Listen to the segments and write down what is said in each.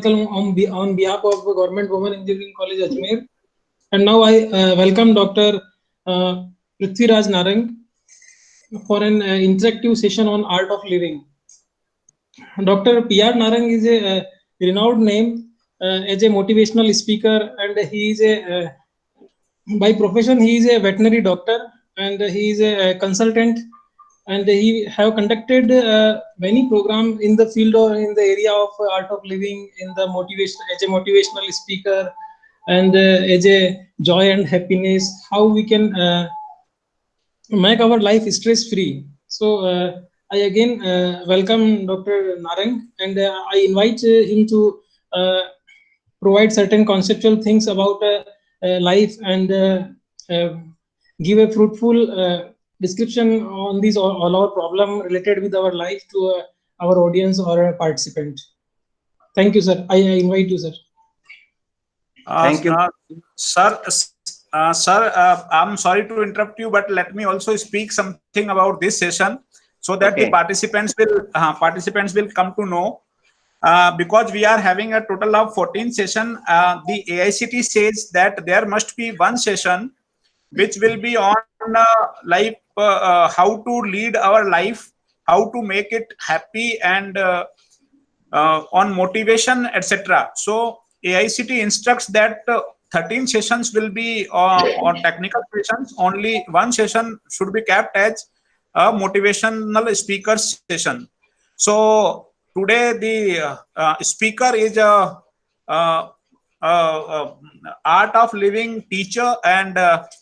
on behalf of Government Women Engineering College Ajmer, and now I welcome Dr. Prithviraj Narang for an interactive session on art of living. Dr. P.R. Narang is a renowned name as a motivational speaker, and he is a by profession he is a veterinary doctor, and he is a consultant, and he have conducted many programs in the field or in the area of art of living, in the motivation as a motivational speaker, and as a joy and happiness, how we can make our life stress free. So I again welcome Dr. Narang, and I invite him to provide certain conceptual things about life, and uh, give a fruitful description on these all our problem related with our life to our audience or a participant. Thank you, sir. I invite you, sir. Thank you, sir. Sir, I'm sorry to interrupt you, but let me also speak something about this session so that the participants will come to know. Because we are having a total of 14 sessions, the AICT says that there must be one session which will be on life, how to lead our life, how to make it happy, and on motivation, etc. So AICT instructs that 13 sessions will be on technical sessions. Only one session should be kept as a motivational speaker session. So today the speaker is a art of living teacher, and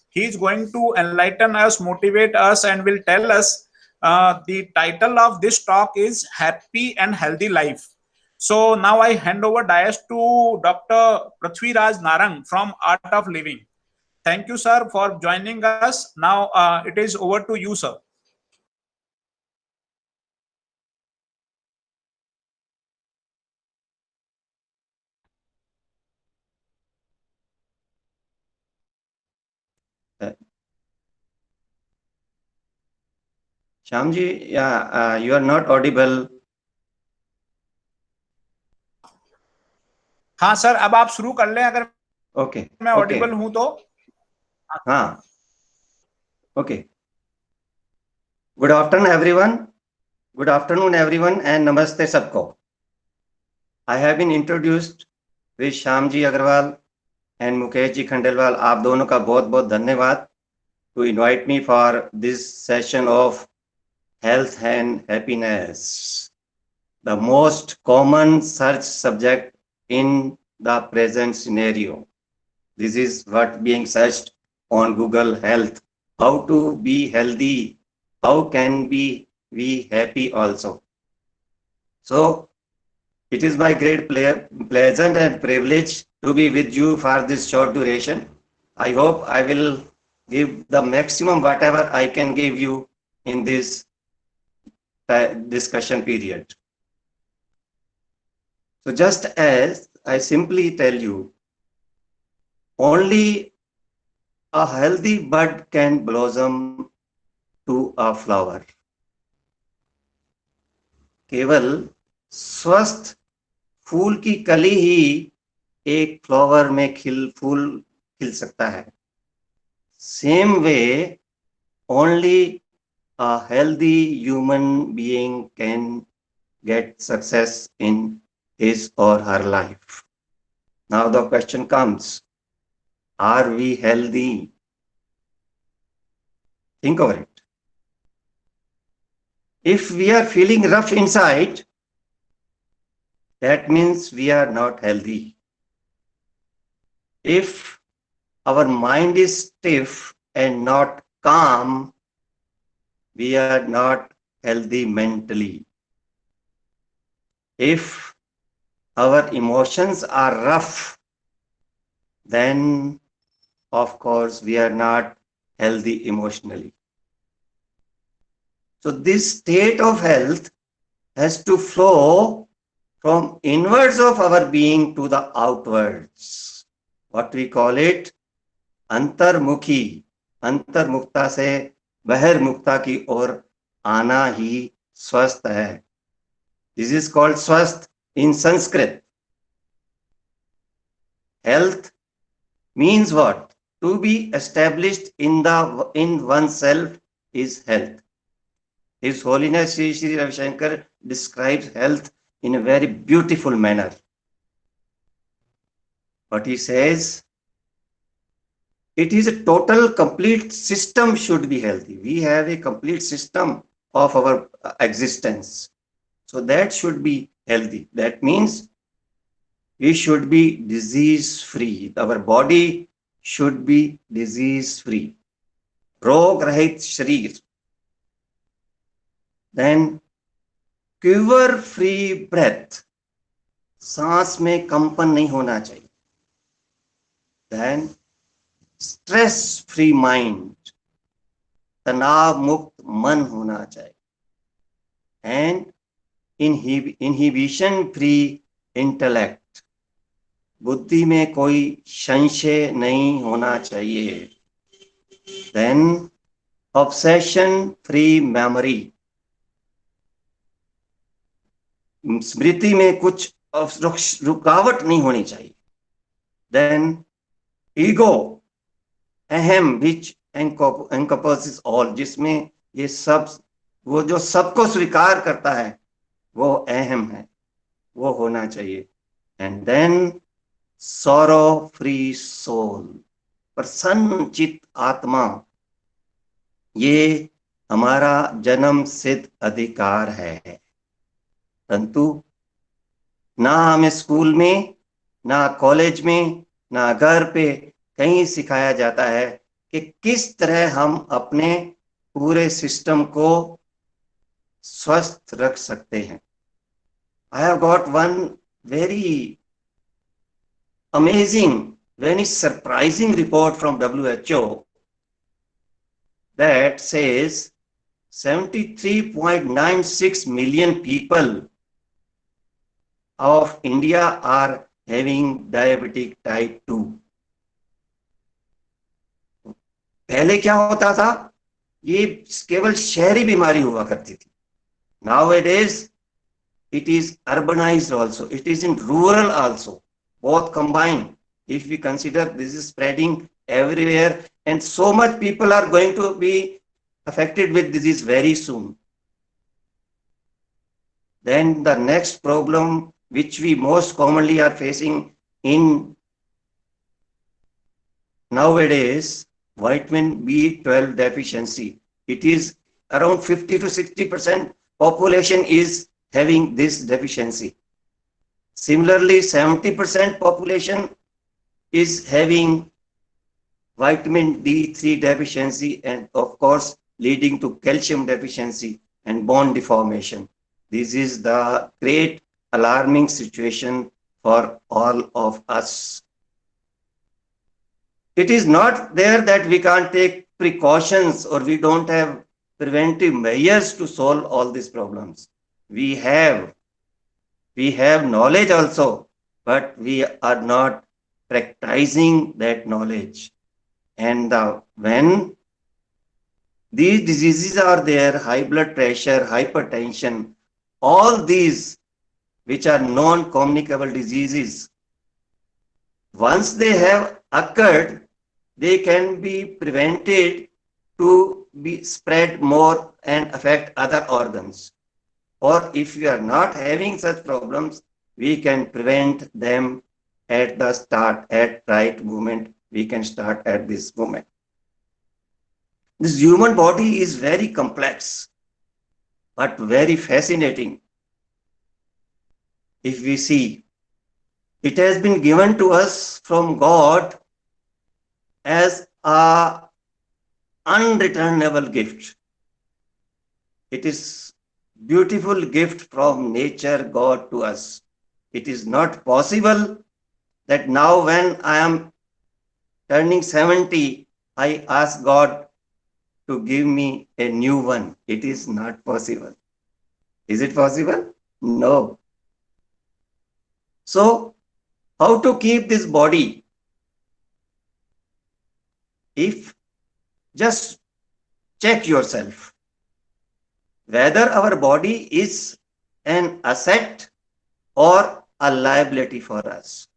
he is going to enlighten us, motivate us, and will tell us. The title of this talk is Happy and Healthy Life. So now I hand over dais to Dr. Prithviraj Narang from Art of Living. Thank you, sir, for joining us. Now it is over to you, sir. Shyamji, yeah, you are not audible. हाँ sir, अब आप शुरू कर लें अगर मैं Audible हूं तो. हाँ, okay. Good afternoon, everyone. Good afternoon, everyone, and namaste sabko. I have been introduced with Shyamji Agarwal and Mukesh Ji Khandelwal. आप दोनों का बहुत-बहुत धन्यवाद to invite me for this session of health and happiness, the most common search subject in the present scenario. This is what being searched on Google Health. How to be healthy? How can we be happy also? So it is my great pleasure and privilege to be with you for this short duration. I hope I will give the maximum whatever I can give you in this discussion period. So just as I simply tell you, only a healthy bud can blossom to a flower. केवल स्वस्थ फूल की कली ही एक flower में फूल खिल सकता है. Same way, only a healthy human being can get success in his or her life. Now the question comes, are we healthy? Think over it. If we are feeling rough inside, that means we are not healthy. If our mind is stiff and not calm, we are not healthy mentally. If our emotions are rough, then of course we are not healthy emotionally. So this state of health has to flow from inwards of our being to the outwards. What we call it, अंतर्मुखी. अंतर्मुखता से बहिर्मुखता की ओर आना ही स्वस्थ है. This is called स्वस्थ in Sanskrit. Health means what? To be established in oneself is health. His Holiness Sri Ravi Shankar describes health in a very beautiful manner. But he says, it is a total, complete system should be healthy. We have a complete system of our existence. So that should be healthy. That means we should be disease free. Our body should be disease free. Rog rahit sharir. Then quiver free breath. सांस में कंपन नहीं होना चाहिए. Then stress free mind. तनाव मुक्त मन होना चाहिए. And inhibition free intellect. बुद्धि में कोई संशय नहीं होना चाहिए. Then obsession free memory. स्मृति में कुछ रुकावट नहीं होनी चाहिए. Then ego, अहम, which encompasses all, जिसमें ये सब, वो जो सबको स्वीकार करता है वो अहम है, वो होना चाहिए. And then sorrow free soul, प्रसन्न चित आत्मा. ये हमारा जन्म सिद्ध अधिकार है. परंतु ना हमें स्कूल में, ना कॉलेज में, ना घर पे कहीं सिखाया जाता है कि किस तरह हम अपने पूरे सिस्टम को स्वस्थ रख सकते हैं. I have got one very amazing, very surprising report from WHO that says 73.96 million people of India are having diabetic type 2. पहले क्या होता था? ये केवल शहरी बीमारी हुआ करती थी. Nowadays it is urbanized also, it is in rural also, both combined. If we consider this is spreading everywhere and so much people are going to be affected with disease very soon. Then the next problem which we most commonly are facing in nowadays, vitamin B12 deficiency. It is around 50 to 60% population is having this deficiency. Similarly, 70% population is having vitamin D3 deficiency, and of course leading to calcium deficiency and bone deformation. This is the great alarming situation for all of us. It is not there that we can't take precautions or we don't have preventive measures to solve all these problems. We have knowledge also, but we are not practicing that knowledge. And when these diseases are there, high blood pressure, hypertension, all these which are non-communicable diseases, once they have occurred, they can be prevented to be spread more and affect other organs. Or if we are not having such problems, we can prevent them at the start, at right moment. We can start at this moment. This human body is very complex, but very fascinating. If we see, it has been given to us from God as an unreturnable gift. It is beautiful gift from nature, God to us. It is not possible that now when I am turning 70, I ask God to give me a new one. It is not possible. Is it possible? No. So, how to keep this body? If just check yourself whether our body is an asset or a liability for us.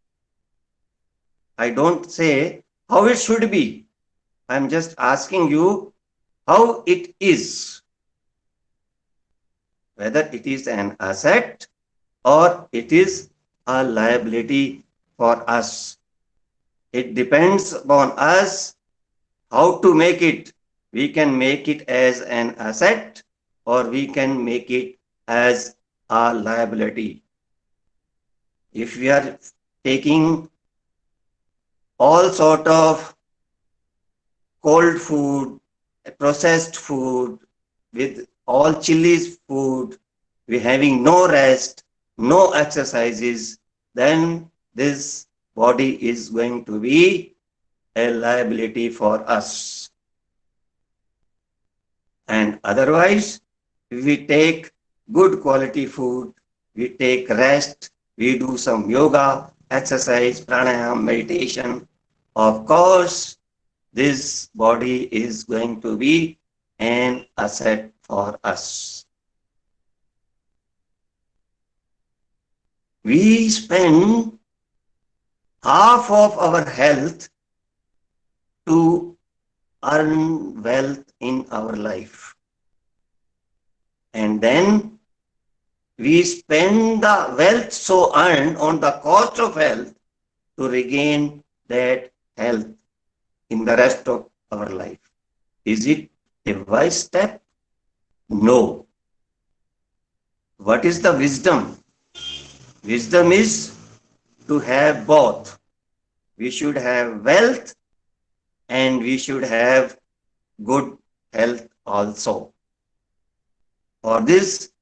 I don't say how it should be. I'm just asking you how it is. Whether it is an asset or it is a liability for us. It depends upon us how to make it. We can make it as an asset or we can make it as a liability. If we are taking all sort of cold food, processed food, with all chilies food, we're having no rest, no exercises, then this body is going to be a liability for us. And otherwise, if we take good quality food, we take rest, we do some yoga, exercise, pranayama, meditation, of course, this body is going to be an asset for us. We spend half of our health to earn wealth in our life. And then we spend the wealth so earned on the cost of health to regain that health in the rest of our life. Is it a wise step? No. What is the wisdom? Wisdom is to have both. We should have wealth and we should have good health also. For this,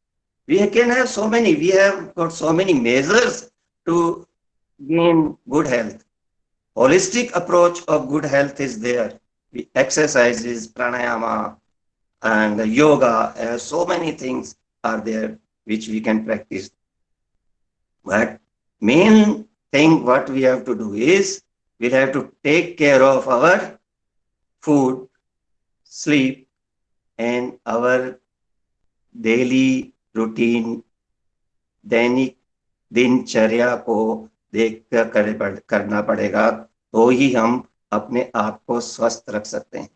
we can have so many, we have got so many measures to gain good health. Holistic approach of good health is there. Exercises, pranayama, and yoga, so many things are there which we can practice. But main thing what we have to do is, we have to take care of our food, sleep, and our daily routine, दैनिक दिनचर्या को देख कर करना पड़ेगा, तो ही हम अपने आप को स्वस्थ रख सकते हैं.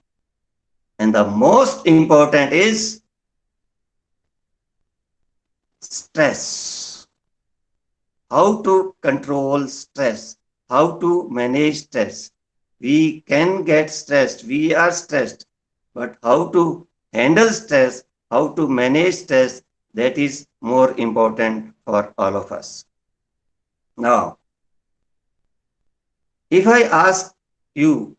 And the most important is stress. How to control stress, how to manage stress. We can get stressed, we are stressed, but how to handle stress, how to manage stress, that is more important for all of us. Now, if I ask you,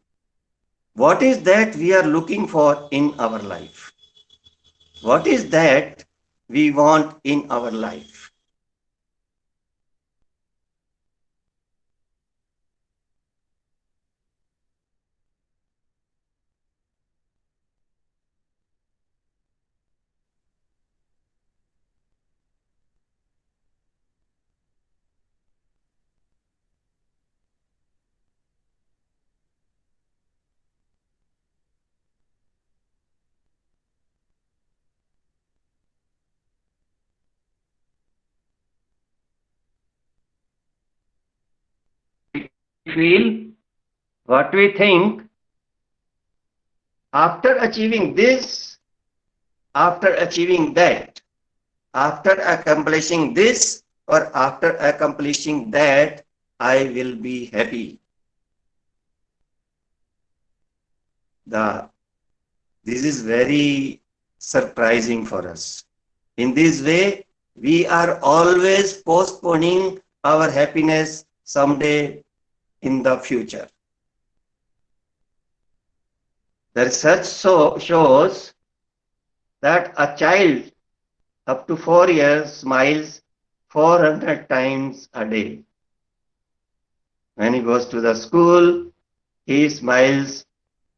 what is that we are looking for in our life? What is that we want in our life? Feel, what we think, after achieving this, after achieving that, after accomplishing this or after accomplishing that, I will be happy. This is very surprising for us. In this way, we are always postponing our happiness someday in the future. The research shows that a child up to 4 years smiles 400 times a day. When he goes to the school, he smiles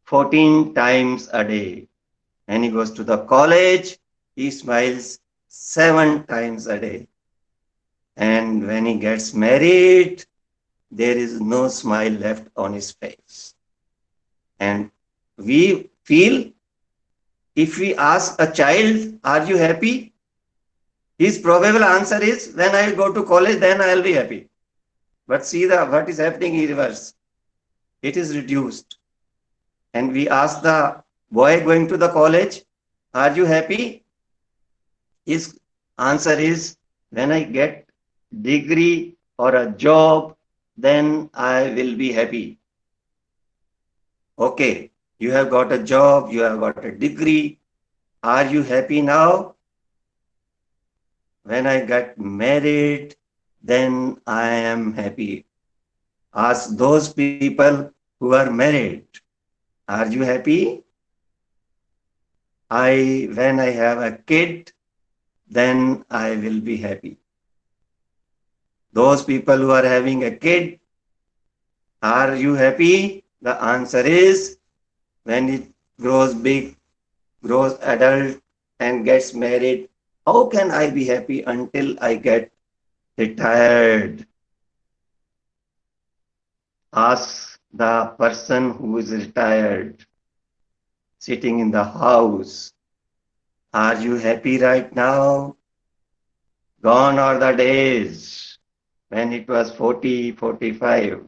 14 times a day. When he goes to the college, he smiles 7 times a day. And when he gets married, there is no smile left on his face. And we feel, if we ask a child, are you happy? His probable answer is, when I go to college, then I will be happy. But see what is happening in reverse. it is reduced. And we ask the boy going to the college, are you happy? His answer is, when I get degree or a job, then I will be happy. Okay, you have got a job, you have got a degree. Are you happy now? When I get married, then I am happy. Ask those people who are married, are you happy? When I have a kid, then I will be happy. Those people who are having a kid, are you happy? The answer is, when it grows big, grows adult and gets married, how can I be happy until I get retired? Ask the person who is retired, sitting in the house, are you happy right now? Gone are the days when it was 40, 45.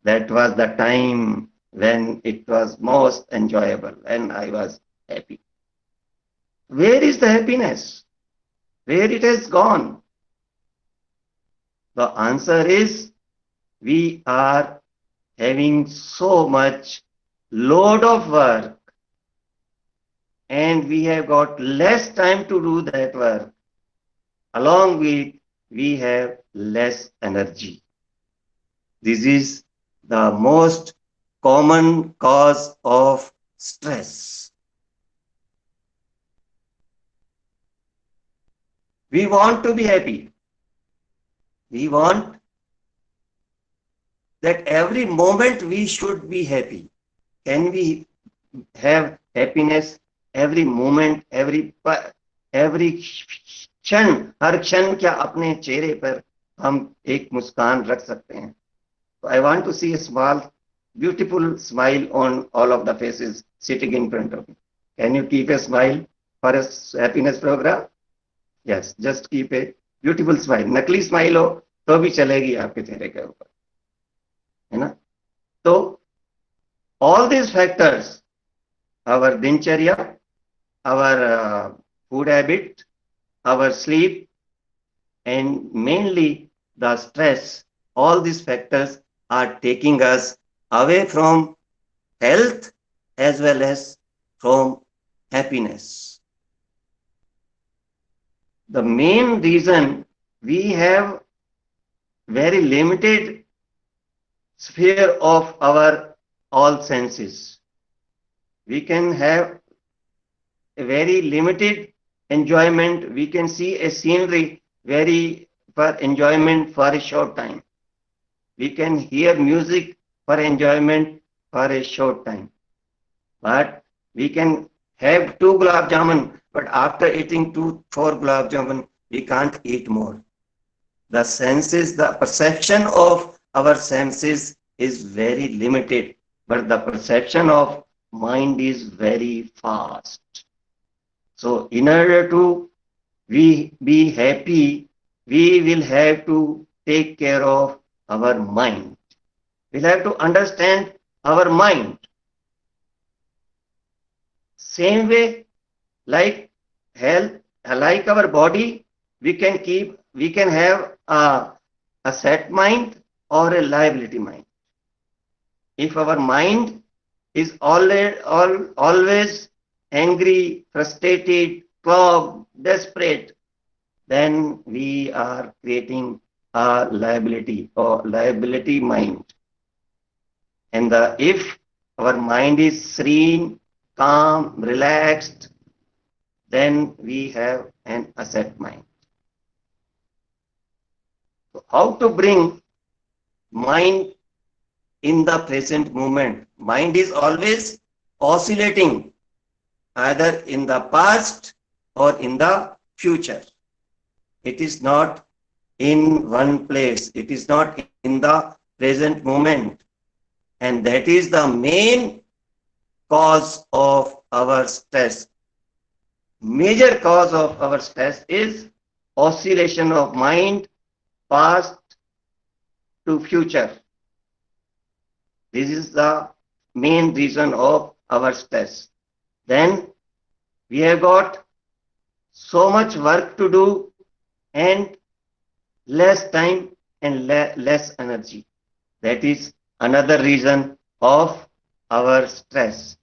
That was the time when it was most enjoyable and I was happy. Where is the happiness? Where it has gone? The answer is, we are having so much load of work and we have got less time to do that work. Along with, we have less energy. This is the most common cause of stress. We want to be happy. We want that every moment we should be happy. Can we have happiness every moment, every क्षण, हर क्षण क्या अपने चेहरे पर हम एक मुस्कान रख सकते हैं? I want to see a small, beautiful smile on all of the faces sitting in front of me. Can you keep a smile for a happiness program? Yes, just keep a beautiful smile. नकली smile हो तो भी चलेगी आपके चेहरे के ऊपर, है ना? तो all these factors, our दिनचर्या, our food habit, our sleep, and mainly the stress, all these factors are taking us away from health as well as from happiness. The main reason, we have very limited sphere of our all senses. We can have a very limited enjoyment. We can see a scenery very for enjoyment for a short time. We can hear music for enjoyment for a short time. But we can have 2 gulab jamun, but after eating 4 gulab jamun, we can't eat more. The senses, the perception of our senses is very limited, but the perception of mind is very fast. So in order to be happy, we will have to take care of our mind. We'll have to understand our mind. Same way, like health, like our body, we can have a set mind or a liability mind. If our mind is always angry, frustrated, clogged, desperate, then we are creating a liability or liability mind. And if our mind is serene, calm, relaxed, then we have an asset mind. So how to bring mind in the present moment? Mind is always oscillating, either in the past or in the future. It is not in one place. It is not in the present moment. And that is the main cause of our stress. Major cause of our stress is oscillation of mind, past to future. This is the main reason of our stress. Then we have got so much work to do and less time and less energy. That is another reason of our stress.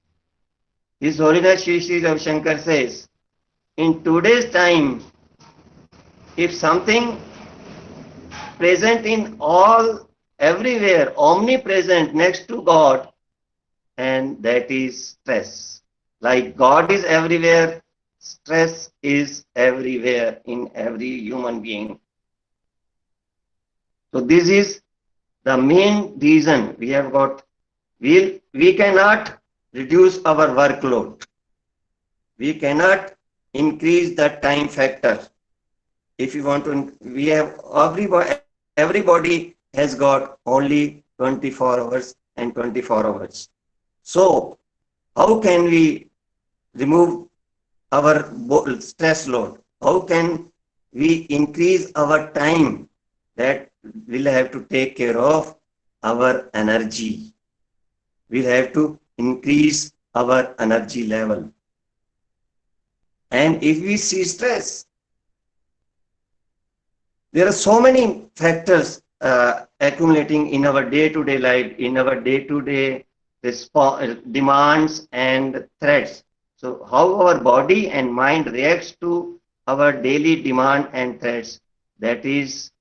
His Holiness Shri Shri Ravi Shankar says, in today's time, if something present in all, everywhere, omnipresent next to God, and that is stress. Like God is everywhere, stress is everywhere in every human being. So this is the main reason we have got. We cannot reduce our workload. We cannot increase the time factor. If you want to, we have everybody has got only 24 hours and 24 hours. So how can we remove our stress load? How can we increase our time that we'll have to take care of our energy? We'll have to increase our energy level. And if we see stress, there are so many factors accumulating in our day-to-day life, in our day-to-day demands and threats. So how our body and mind reacts to our daily demand and threats, that is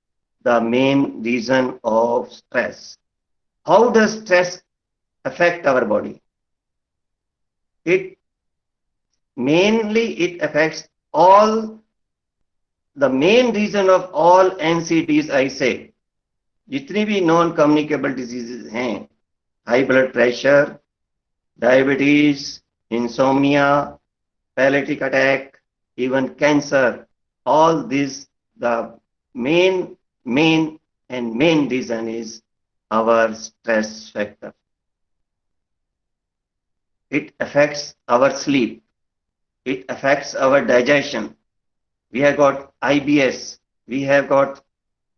the main reason of stress. How does stress affect our body? It affects all. The main reason of all NCDs, I say, जितनी भी non communicable diseases हैं, high blood pressure, diabetes, insomnia, paralytic attack, even cancer, all this, the main reason is our stress factor. It affects our sleep. It affects our digestion. We have got IBS. We have got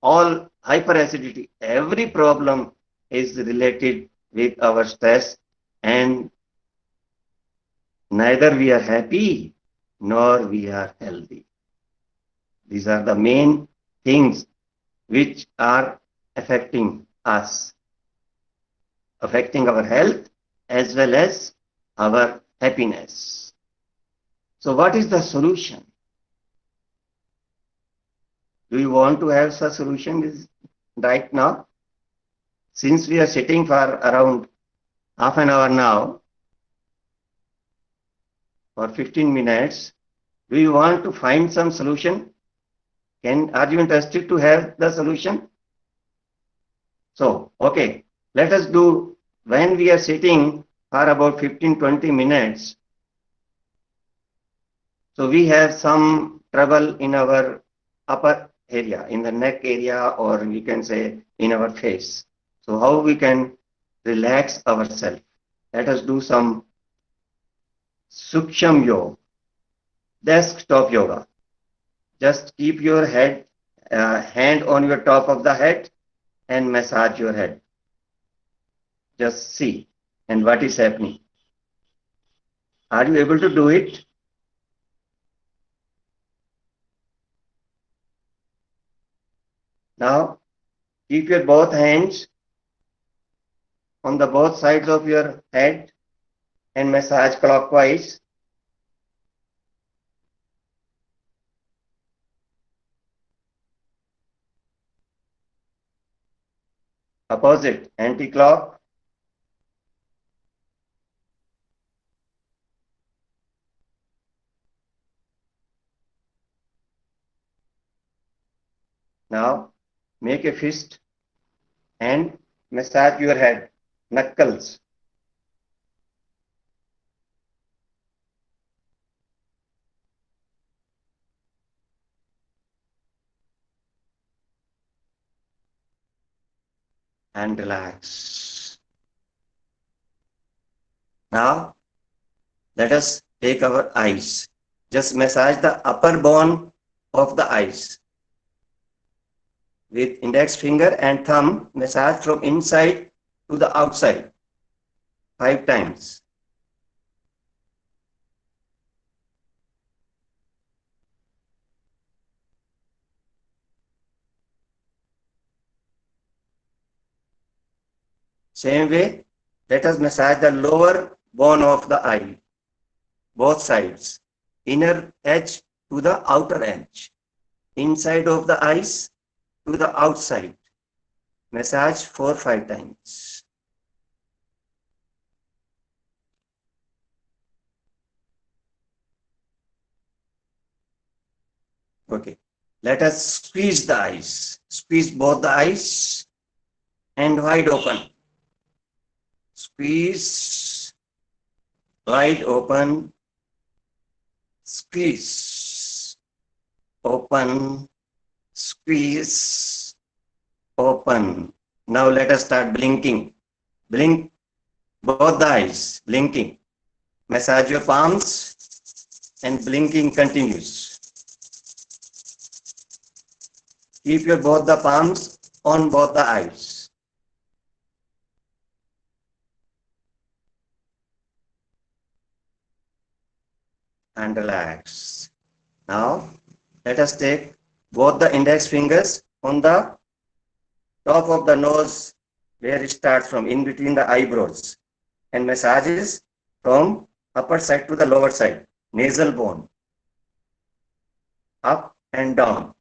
all hyperacidity. Every problem is related with our stress, and neither we are happy nor we are healthy. These are the main things which are affecting us, affecting our health as well as our happiness. So what is the solution? Do you want to have such solution right now? Since we are sitting for around half an hour now, for 15 minutes, do you want to find some solution? Are you interested to have the solution? So, okay, let us do, when we are sitting for about 15-20 minutes, so we have some trouble in our upper area, in the neck area, or we can say in our face. So how we can relax ourselves? Let us do some Suksham Yoga, desktop yoga. Just keep your head, hand on your top of the head and massage your head. Just see and what is happening. Are you able to do it? Now, keep your both hands on the both sides of your head and massage clockwise. Opposite, anti-clock. Now, make a fist and massage your head, knuckles. And relax. Now, let us take our eyes. Just massage the upper bone of the eyes. With index finger and thumb, massage from inside to the outside. 5 times. Same way, let us massage the lower bone of the eye, both sides, inner edge to the outer edge, inside of the eyes to the outside. Massage 4-5 times. Okay. Let us squeeze the eyes. Squeeze both the eyes and wide open. Squeeze, wide open, squeeze, open, squeeze, open. Now let us start blinking. Blink both the eyes, blinking. Massage your palms and blinking continues. Keep your both the palms on both the eyes. And relax. Now, let us take both the index fingers on the top of the nose where it starts from, in between the eyebrows, and massages from upper side to the lower side, nasal bone, up and down.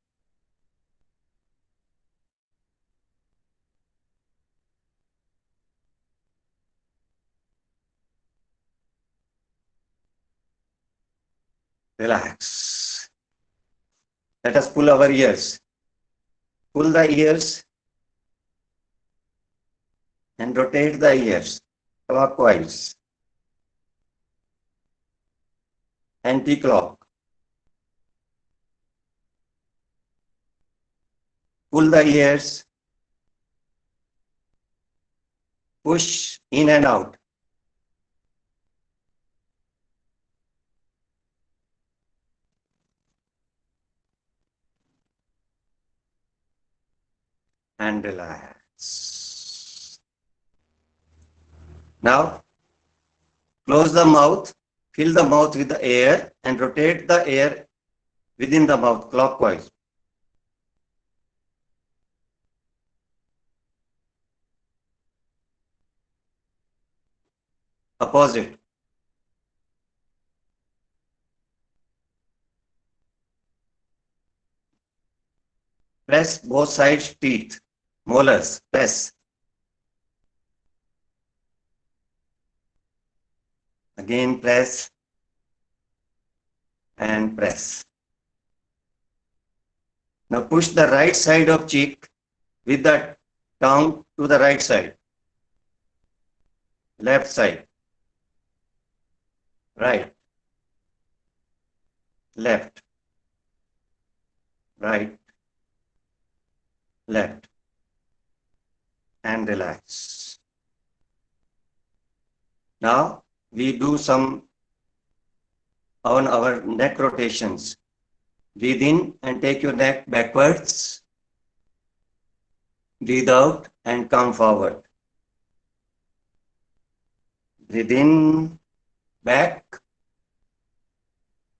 Relax. Let us pull our ears. Pull the ears and rotate the ears clockwise, anti-clock. Pull the ears, push in and out. And relax. Now, close the mouth, fill the mouth with the air and rotate the air within the mouth clockwise. Opposite. Press both sides teeth, molars, press. Again press and press. Now push the right side of cheek with the tongue to the right side. Left side. Right. Left. Right. Left. And relax. Now we do some on our neck rotations. Breathe in and take your neck backwards. Breathe out and come forward. Breathe in, back,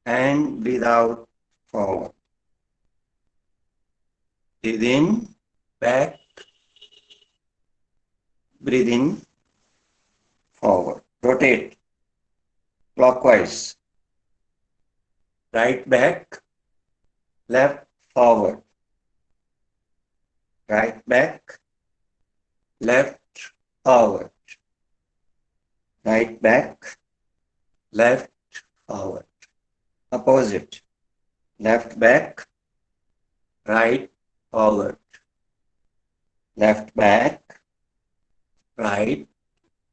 and breathe out, forward. Breathe in, back, breathe in, forward. Rotate clockwise. Right back, left forward. Right back, left forward. Right back, left forward. Opposite. Left back, right forward. Left back, right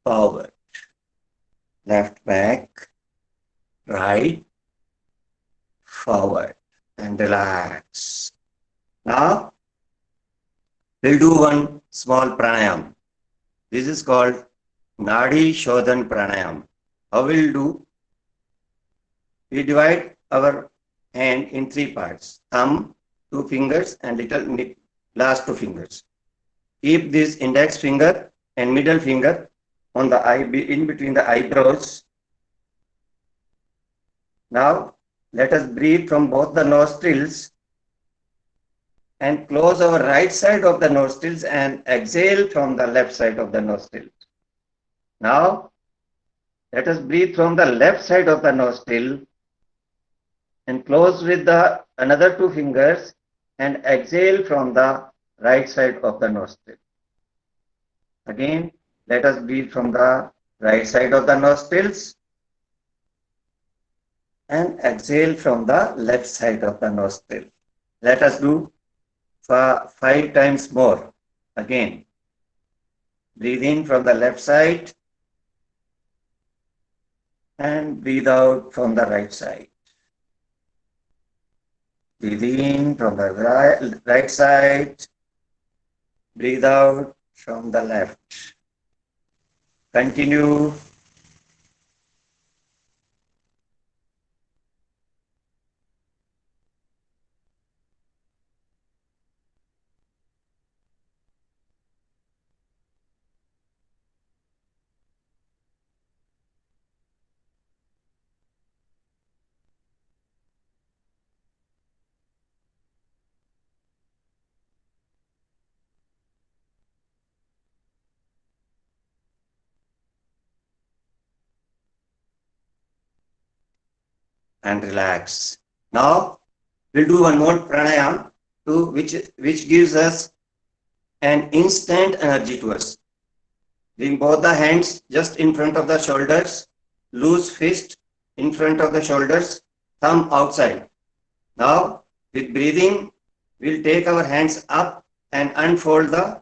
forward. Left back, right forward. And relax. Now, we'll do one small pranayam. This is called Nadi Shodhan Pranayam. How we'll do? We divide our hand in 3 parts. Thumb, 2 fingers, and last 2 fingers. Keep this index finger and middle finger on the eye, in between the eyebrows. Now, let us breathe from both the nostrils and close our right side of the nostrils and exhale from the left side of the nostrils. Now, let us breathe from the left side of the nostril and close with the another two fingers and exhale from the right side of the nostril. Again, let us breathe from the right side of the nostrils and exhale from the left side of the nostril. Let us do 5 times more. Again, breathe in from the left side and breathe out from the right side. Breathe in from the right side, breathe out from the left. Continue. And relax. Now we'll do one more pranayam which gives us an instant energy to us. Bring both the hands just in front of the shoulders, loose fist in front of the shoulders, thumb outside. Now with breathing, we'll take our hands up and unfold the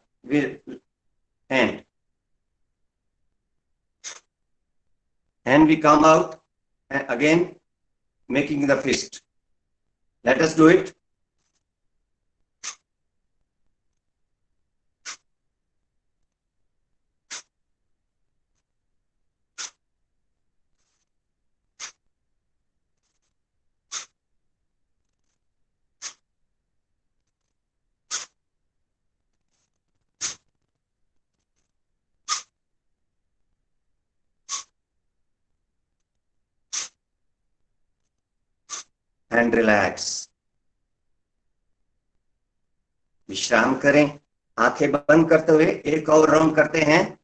hand. And we come out again, making the fist. Let us do it. And relax. विश्राम करें. आंखें बंद करते हुए एक और round करते हैं.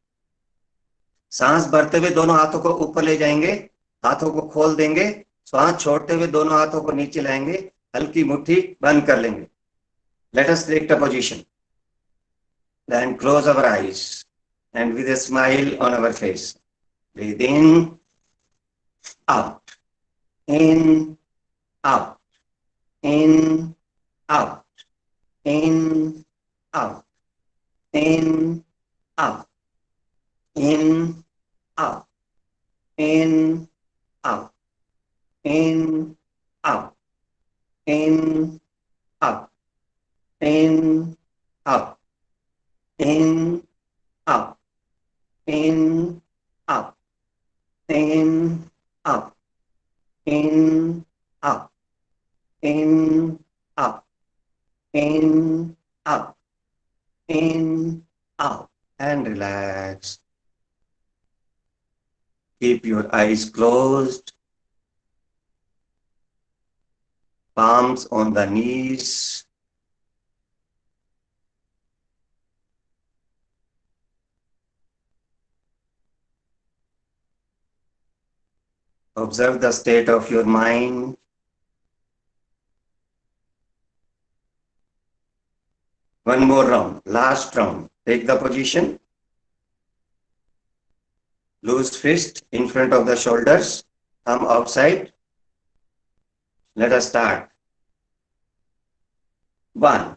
सांस भरते हुए दोनों हाथों को ऊपर ले जाएंगे, हाथों को खोल देंगे, श्वास छोड़ते हुए दोनों हाथों को नीचे लाएंगे, हल्की मुट्ठी बंद कर लेंगे. Let us take the position. Then close our eyes and with a smile on our face. Breathe in, out, in, out, in, out, in, out, in, out, in, out, in, out, in, out, in, out, in, out, in, out, in, out, in, out, in, out, in, out, in, out, in, out, and relax. Keep your eyes closed, palms on the knees. Observe the state of your mind. One more round, last round. Take the position. Loose fist in front of the shoulders, thumb outside. Let us start. 1,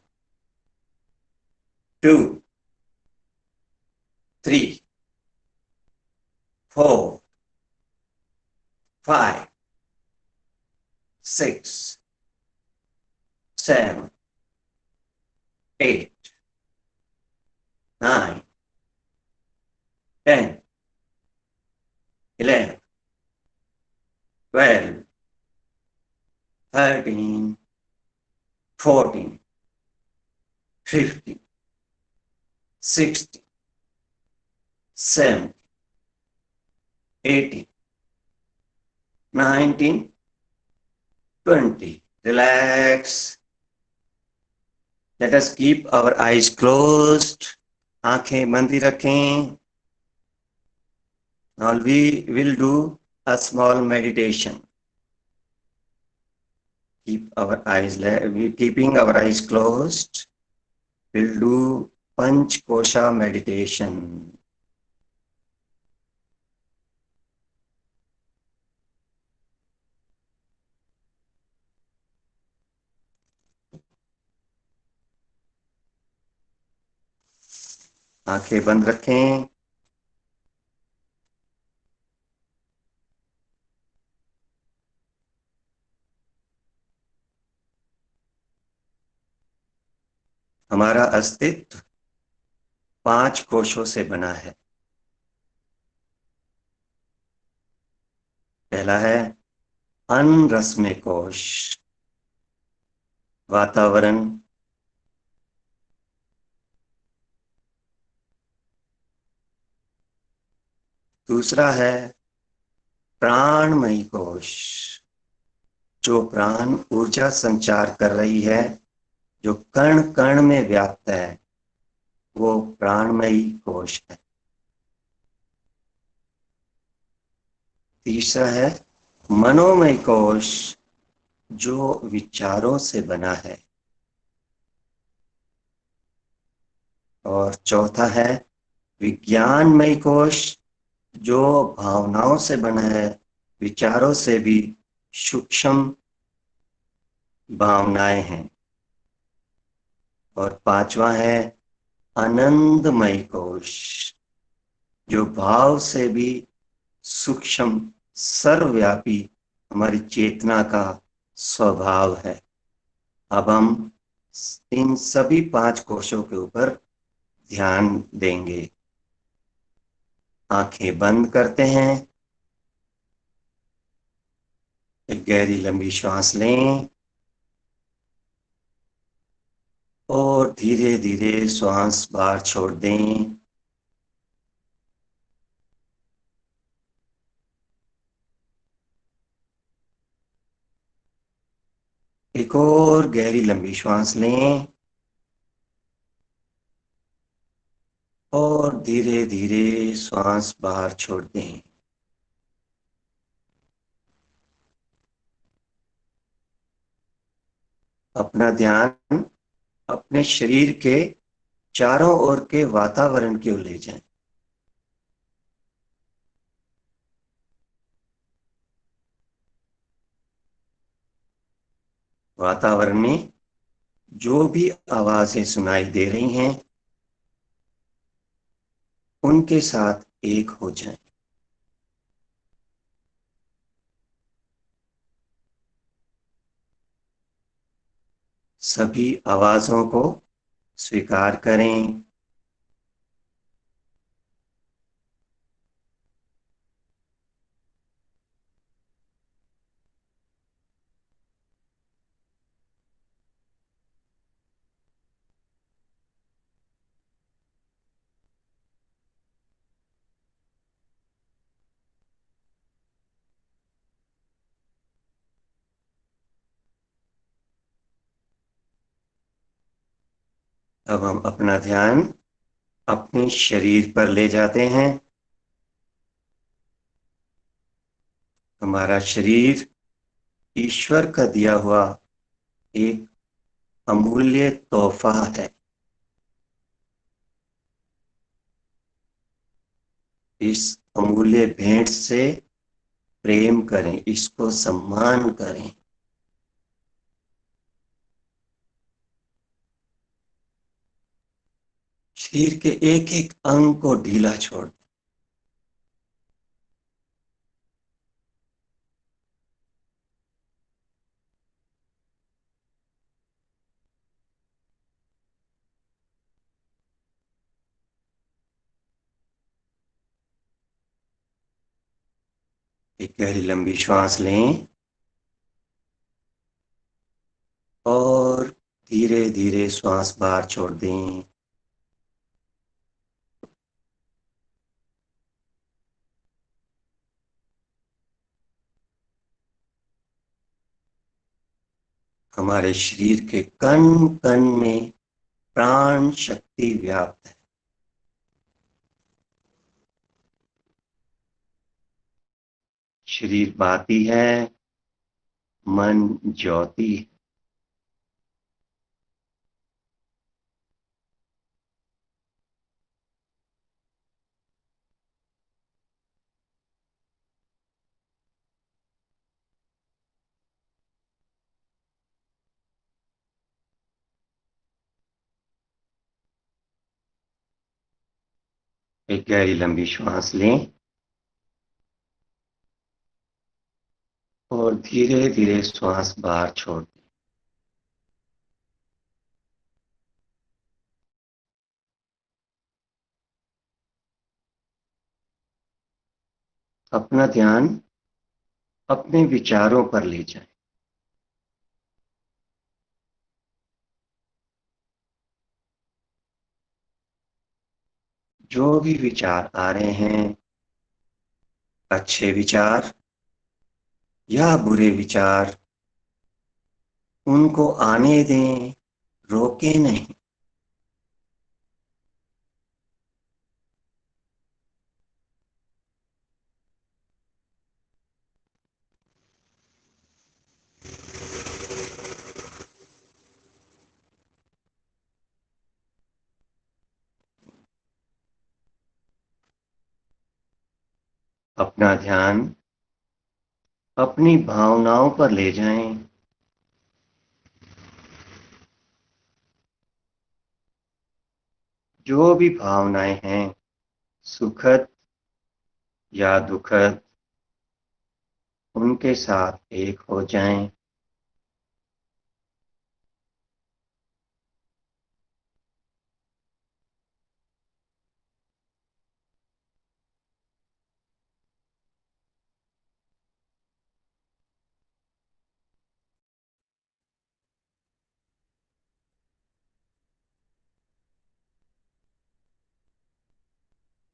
2, 3, 4, 5, 6, 7, 8, 9, 10, 11, 12, 13, 14, 15, 16, 17, 18, 19, 20. Relax. Let us keep our eyes closed. आंखें बंद ही रखें. Now we will do a small meditation. Keeping our eyes closed. We'll do Panch Kosha meditation. आंखें बंद रखें. हमारा अस्तित्व 5 कोशों से बना है. पहला है अनरश्मि कोश, वातावरण. दूसरा है प्राणमयी कोश, जो प्राण ऊर्जा संचार कर रही है, जो कण कण में व्याप्त है, वो प्राणमयी कोश है. तीसरा है मनोमय कोश, जो विचारों से बना है. और चौथा है विज्ञानमय कोश, जो भावनाओं से बना है, विचारों से भी सूक्ष्म भावनाएं हैं. और पांचवा है आनंदमय कोश, जो भाव से भी सूक्ष्म सर्वव्यापी हमारी चेतना का स्वभाव है. अब हम इन सभी 5 कोशों के ऊपर ध्यान देंगे. आंखें बंद करते हैं. एक गहरी लंबी श्वास लें और धीरे धीरे श्वास बाहर छोड़ दें. एक और गहरी लंबी श्वास लें और धीरे धीरे श्वास बाहर छोड़ दें. अपना ध्यान अपने शरीर के चारों ओर के वातावरण की ओर ले जाएं. वातावरण में जो भी आवाजें सुनाई दे रही हैं, उनके साथ एक हो जाएं. सभी आवाजों को स्वीकार करें. अब हम अपना ध्यान अपने शरीर पर ले जाते हैं. हमारा शरीर ईश्वर का दिया हुआ एक अमूल्य तोहफा है. इस अमूल्य भेंट से प्रेम करें, इसको सम्मान करें. शरीर के एक एक अंग को ढीला छोड़ दें. एक गहरी लंबी श्वास लें और धीरे धीरे श्वास बाहर छोड़ दें. हमारे शरीर के कण कण में प्राण शक्ति व्याप्त है। शरीर बाती है, मन ज्योति है। एक गहरी लंबी श्वास लें और धीरे धीरे श्वास बाहर छोड़ दें। अपना ध्यान अपने विचारों पर ले जाएं। जो भी विचार आ रहे हैं, अच्छे विचार या बुरे विचार, उनको आने दें, रोके नहीं। अपना ध्यान अपनी भावनाओं पर ले जाएं। जो भी भावनाएं हैं, सुखद या दुखद, उनके साथ एक हो जाएं।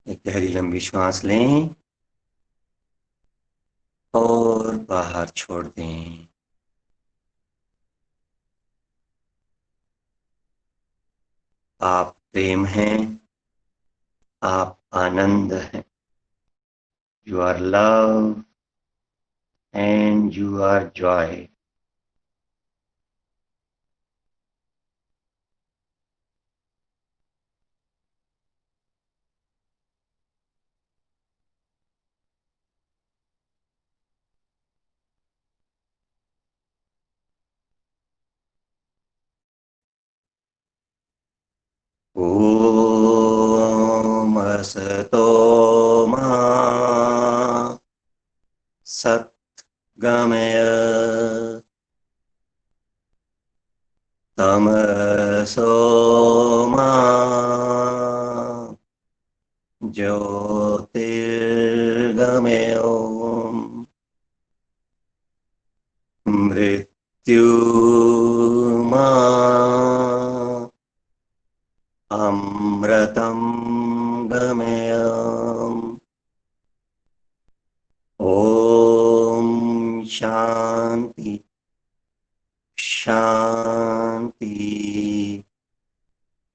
एक गहरी लंबी श्वास लें और बाहर छोड़ दें। आप प्रेम हैं, आप आनंद हैं। You are love and you are joy. ओम असतो मा सद्गमय तमसो मा ज्योतिर्गमय। मृत्युर्मा अमृतं गमय। ओम शांति शांति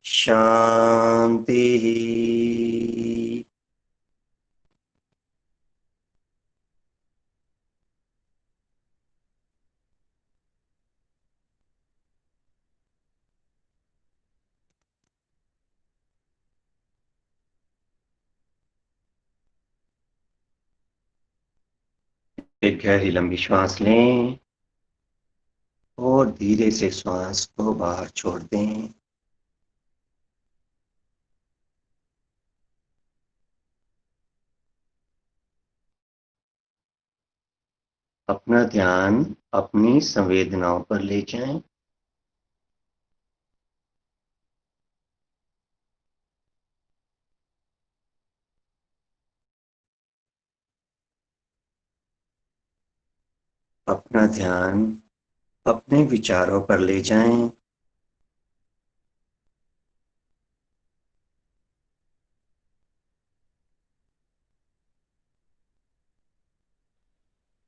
शांति। एक गहरी लंबी श्वास लें और धीरे से श्वास को बाहर छोड़ दें। अपना ध्यान अपनी संवेदनाओं पर ले जाएं। अपना ध्यान अपने विचारों पर ले जाएं।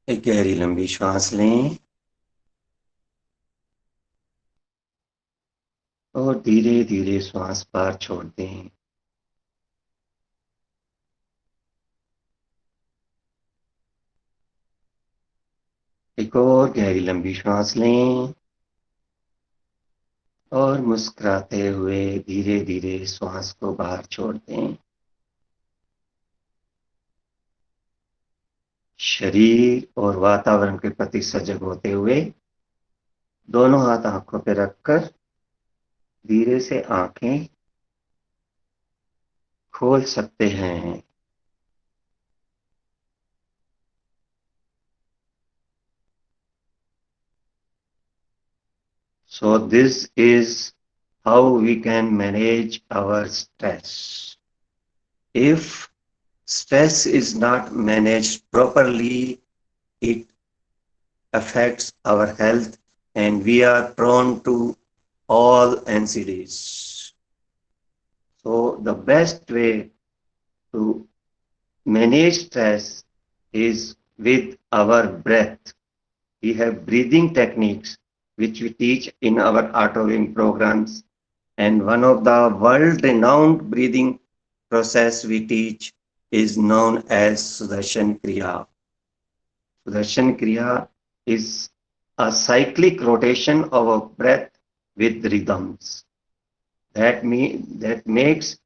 एक गहरी लंबी श्वास लें और धीरे धीरे श्वास बाहर छोड़ दें। एक और गहरी लंबी श्वास लें और मुस्कुराते हुए धीरे धीरे श्वास को बाहर छोड़ दें। शरीर और वातावरण के प्रति सजग होते हुए दोनों हाथ आंखों पे रखकर धीरे से आंखें खोल सकते हैं। So this is how we can manage our stress. If stress is not managed properly, it affects our health and we are prone to all NCDs. So the best way to manage stress is with our breath. We have breathing techniques which we teach in our auto-wing programs, and one of the world-renowned breathing process we teach is known as Sudarshan Kriya. Sudarshan Kriya is a cyclic rotation of a breath with rhythms. That makes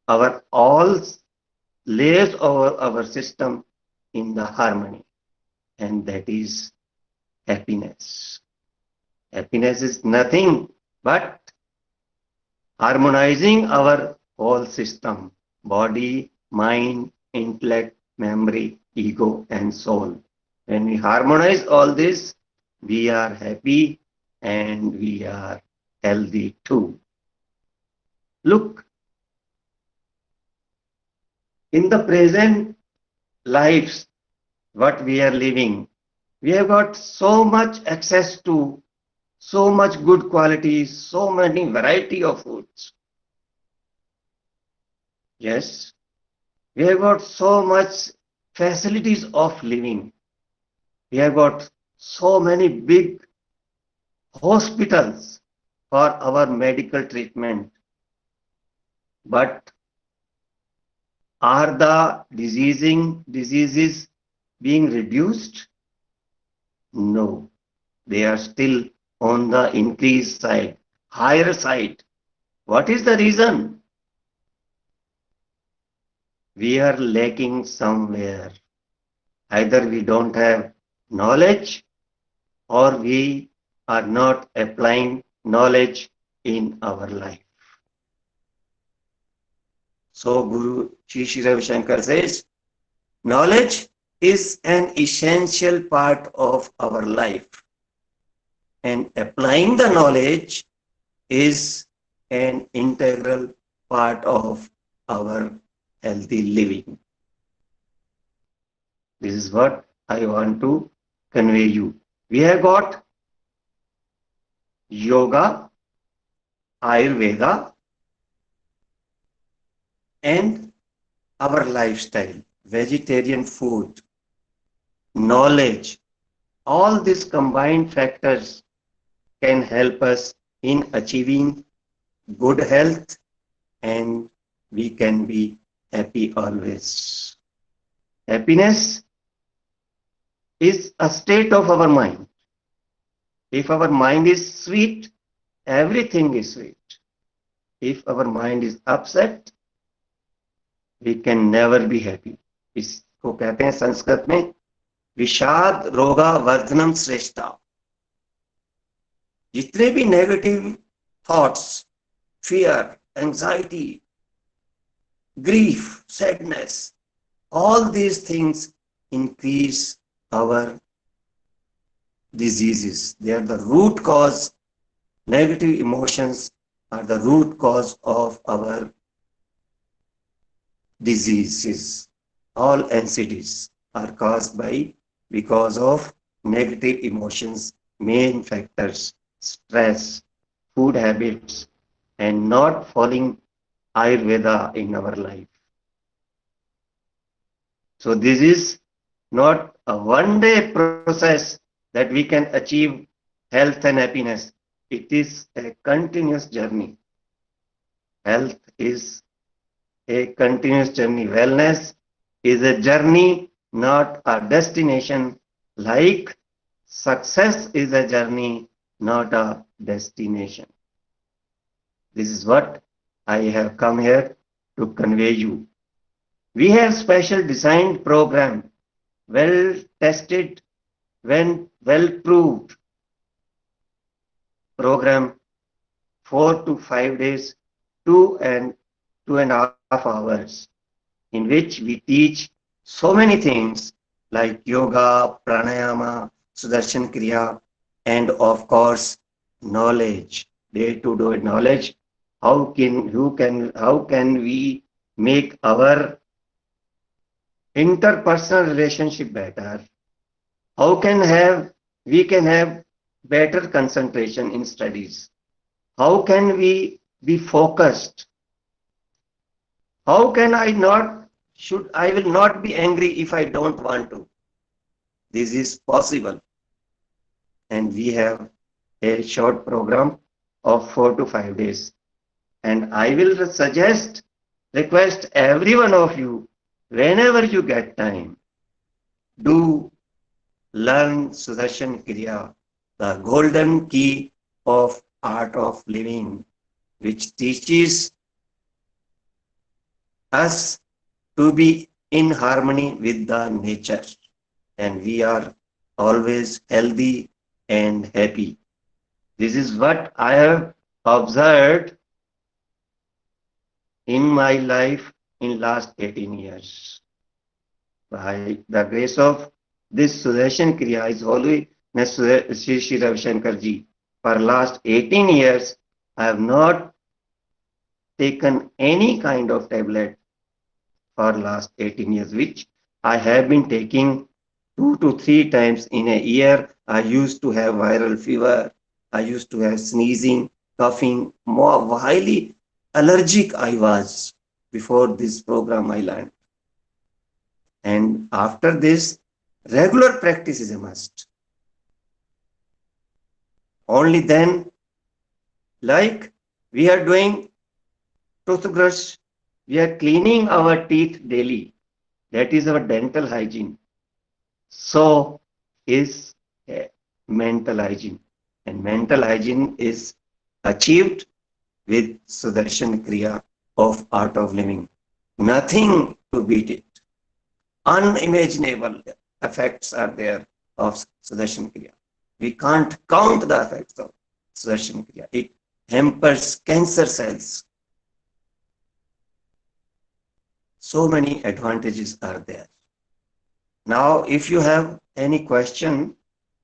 our all layers of our system in the harmony, and that is happiness. Happiness is nothing but harmonizing our whole system: body, mind, intellect, memory, ego, and soul. When we harmonize all this, we are happy and we are healthy too. Look, in the present lives, what we are living, we have got so much access to so much good quality, so many variety of foods. Yes, we have got so much facilities of living. We have got so many big hospitals for our medical treatment. But are the diseases being reduced? No, they are still on the increased side, higher side. What is the reason? We are lacking somewhere. Either we don't have knowledge or we are not applying knowledge in our life. So Guru Shri Ravi Shankar says, knowledge is an essential part of our life, and applying the knowledge is an integral part of our healthy living. This is what I want to convey you. We have got yoga, Ayurveda, and our lifestyle, vegetarian food, knowledge. All these combined factors can help us in achieving good health, and we can be happy always. Happiness is a state of our mind. If our mind is sweet, everything is sweet. If our mind is upset, we can never be happy. इसको कहते हैं संस्कृत में विषाद रोगा वर्धनम श्रेष्ठा. जितने भी negative thoughts, fear, anxiety, grief, sadness, all these things increase our diseases. They are the root cause. Negative emotions are the root cause of our diseases. All NCDs are caused because of negative emotions, main factors, stress, food habits, and not following Ayurveda in our life. So this is not a one-day process that we can achieve health and happiness. It is a continuous journey. Health is a continuous journey. Wellness is a journey, not a destination. Like success is a journey, not a destination. This is what I have come here to convey you. We have special designed program, well tested, well proved program, 4 to 5 days, 2.5 hours, in which we teach so many things like yoga, pranayama, Sudarshan Kriya, and of course, knowledge, day-to-day knowledge. How can we make our interpersonal relationship better? How we can have better concentration in studies? How can we be focused? How can I will not be angry if I don't want to? This is possible. And we have a short program of 4 to 5 days. And I will request every one of you, whenever you get time, do learn Sudarshan Kriya, the golden key of art of living, which teaches us to be in harmony with the nature, and we are always healthy and happy. This is what I have observed in my life in last 18 years. By the grace of this Sudarshan Kriya is always Shri Ravi Shankar Ji. For last 18 years, I have not taken any kind of tablet for last 18 years, which I have been taking 2 to 3 times in a year. I used to have viral fever. I used to have sneezing, coughing, more highly allergic I was before this program I learned. And after this, regular practice is a must. Only then, like we are doing toothbrush, we are cleaning our teeth daily. That is our dental hygiene. So is mental hygiene. And mental hygiene is achieved with Sudarshan Kriya of art of living. Nothing to beat it. Unimaginable effects are there of Sudarshan Kriya. We can't count the effects of Sudarshan Kriya. It hampers cancer cells. So many advantages are there. Now, if you have any question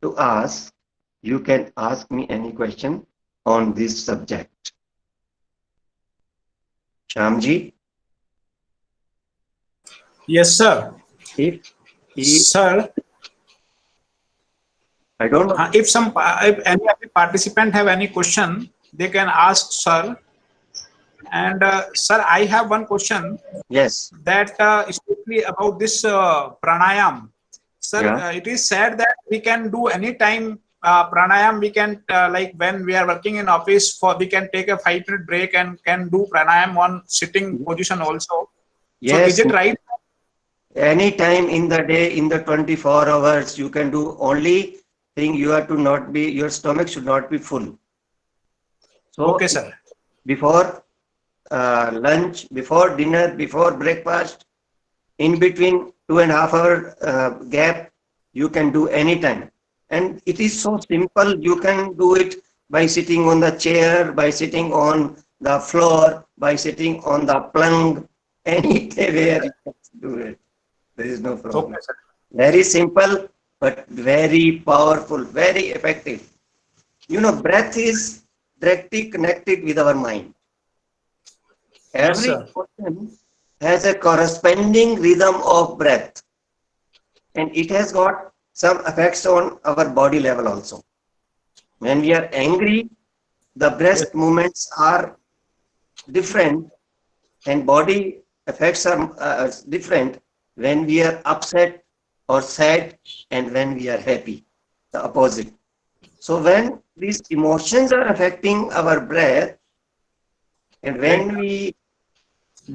to ask, you can ask me any question on this subject. Shyamji? Yes, sir. If Sir, I don't know. if any participant have any question, they can ask sir. And sir, I have one question. Yes. That especially about this pranayam. Sir, Yeah. It is said that we can do any time pranayam. We can like when we are working in office, we can take a 5-minute break and can do pranayam on sitting position also. Yes. So is it right? Any time in the day, in the 24 hours, you can do. Only thing you have to not be, your stomach should not be full. So Okay, sir. Before lunch, before dinner, before breakfast, in between 2.5 hour gap, you can do anytime. And it is so simple. You can do it by sitting on the chair, by sitting on the floor, by sitting on the plung, anywhere you can do it. There is no problem. Okay, sir. Very simple, but very powerful, very effective. You know, breath is directly connected with our mind. Every person has a corresponding rhythm of breath, and it has got some effects on our body level also. When we are angry, the breast movements are different, and body effects are different when we are upset or sad, and when we are happy, the opposite. So when these emotions are affecting our breath, And when we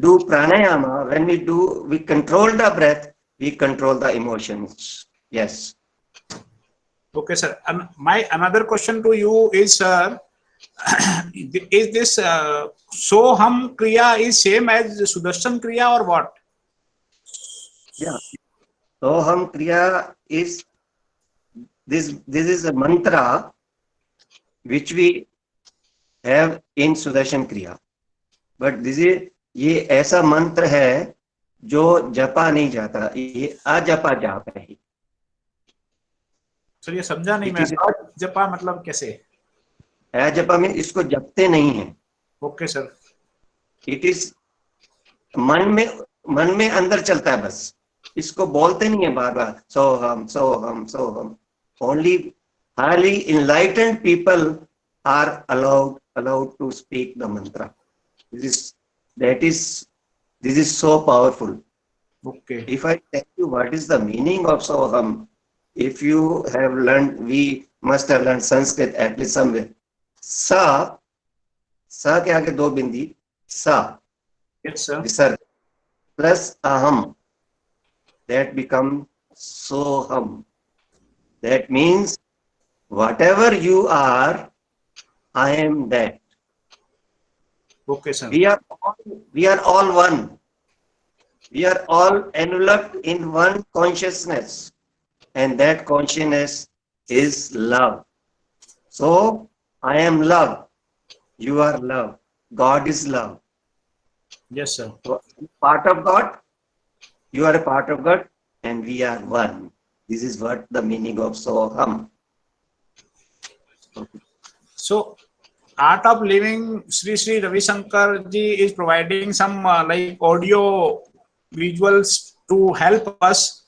do pranayama, when we control the breath, we control the emotions. Yes. Okay, sir. And my another question to you is, is this Soham Kriya is same as Sudarshan Kriya or what? Yeah. Soham Kriya is this is a mantra which we have in Sudarshan Kriya. But this is ये ऐसा मंत्र है जो जपा नहीं जाता, ये अजपा जाप है. सर ये समझा नहीं मैं. जपा मतलब कैसे? अजपा में इसको जपते नहीं है. Okay sir. इट इज मन में अंदर चलता है, बस इसको बोलते नहीं है बार बार. सो हम only highly enlightened people are allowed to speak the mantra. This is so powerful. Okay. If I tell you what is the meaning of Soham, if you have learned, we must have learned Sanskrit at least somewhere. Sa के आगे दो बिंदी, sa. Yes, sir. Visarga plus aham. That becomes Soham. That means whatever you are, I am that. Okay, sir. We are all one. We are all enveloped in one consciousness, and that consciousness is love. So I am love. You are love. God is love. Yes, sir. So, part of God, you are a part of God, and we are one. This is what the meaning of Soham. So, Art of Living, Sri Ravi Shankar ji is providing some like audio visuals to help us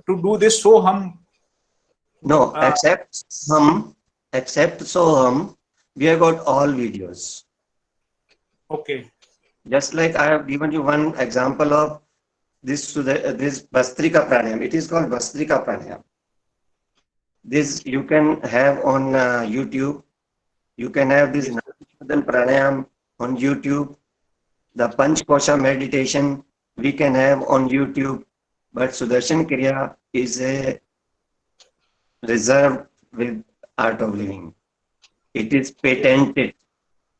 to do this Soham. No, except Soham, we have got all videos. Okay. Just like I have given you one example of this Bhastrika Pranayam. It is called Bhastrika Pranayam. This you can have on YouTube. You can have this Namaskar Pranayam on YouTube. The Panch Kosha meditation we can have on YouTube. But Sudarshan Kriya is a reserved with Art of Living. It is patented.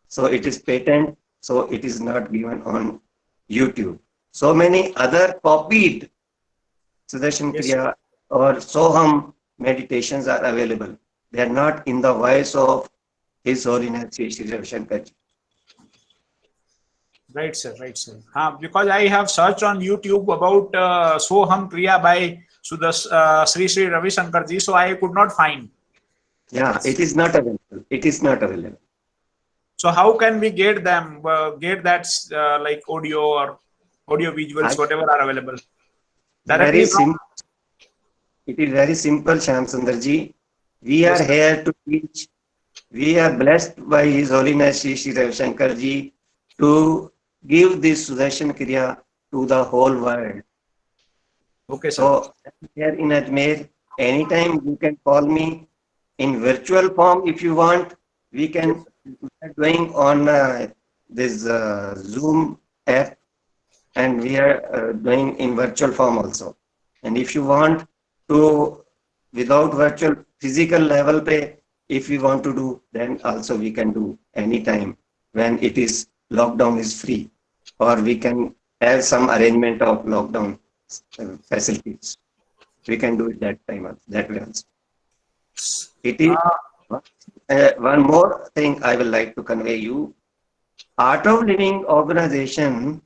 So it is patent. So it is not given on YouTube. So many other copied Sudarshan Kriya or Soham meditations are available. They are not in the voice of His Holiness Sri Ravi Shankar ji. Right, sir. Right, sir. Because I have searched on YouTube about Soham Kriya by Sri Ravi Shankar ji, so I could not find. Yeah, it is not available. It is not available. So how can we get them? Get that like audio or audio visuals, whatever are available. Very simple. It is very simple, Shyam Sundar ji. We are here to teach. We are blessed by His Holiness Sri Ravi Shankar ji to give this Sudarshan Kriya to the whole world. Okay, sir. So here in Ajmer, anytime you can call me in virtual form if you want. We can are doing on this Zoom app, and we are doing in virtual form also. And if you want to, without virtual physical level pay, if we want to do, then also we can do anytime when it is lockdown is free, or we can have some arrangement of lockdown facilities. We can do it that time, that way also. It is one more thing I would like to convey you. Art of Living organization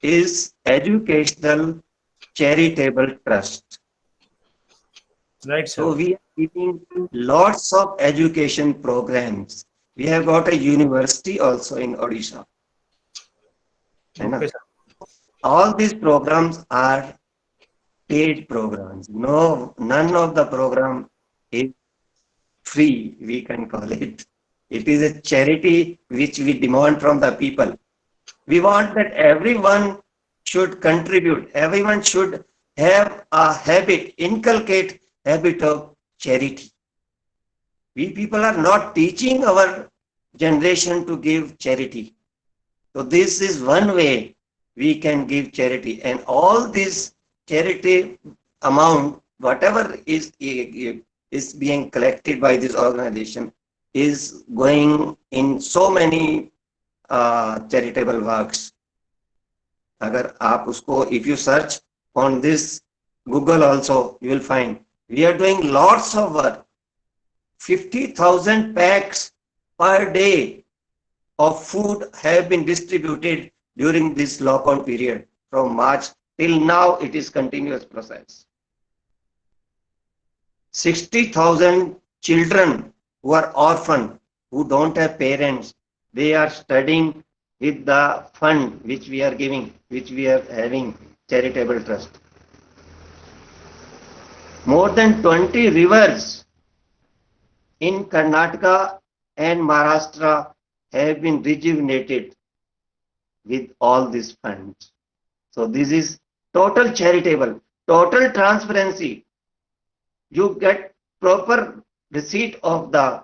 is educational charitable trust. Right, sir. So we are giving lots of education programs. We have got a university also in Odisha. Okay, all these programs are paid programs. No, none of the program is free, we can call it. It is a charity which we demand from the people. We want that everyone should contribute. Everyone should have a habit, inculcate habit of charity. We people are not teaching our generation to give charity. So this is one way we can give charity, and all this charity amount, whatever is being collected by this organization, is going in so many charitable works. अगर आप उसको, if you search on this Google also, you will find we are doing lots of work. 50,000 packs per day of food have been distributed during this lockdown period from March till now. It is continuous process. 60,000 children who are orphan, who don't have parents, they are studying with the fund which we are giving, which we are having charitable trust. More than 20 rivers in Karnataka and Maharashtra have been rejuvenated with all these funds. So this is total charitable, total transparency. You get proper receipt of the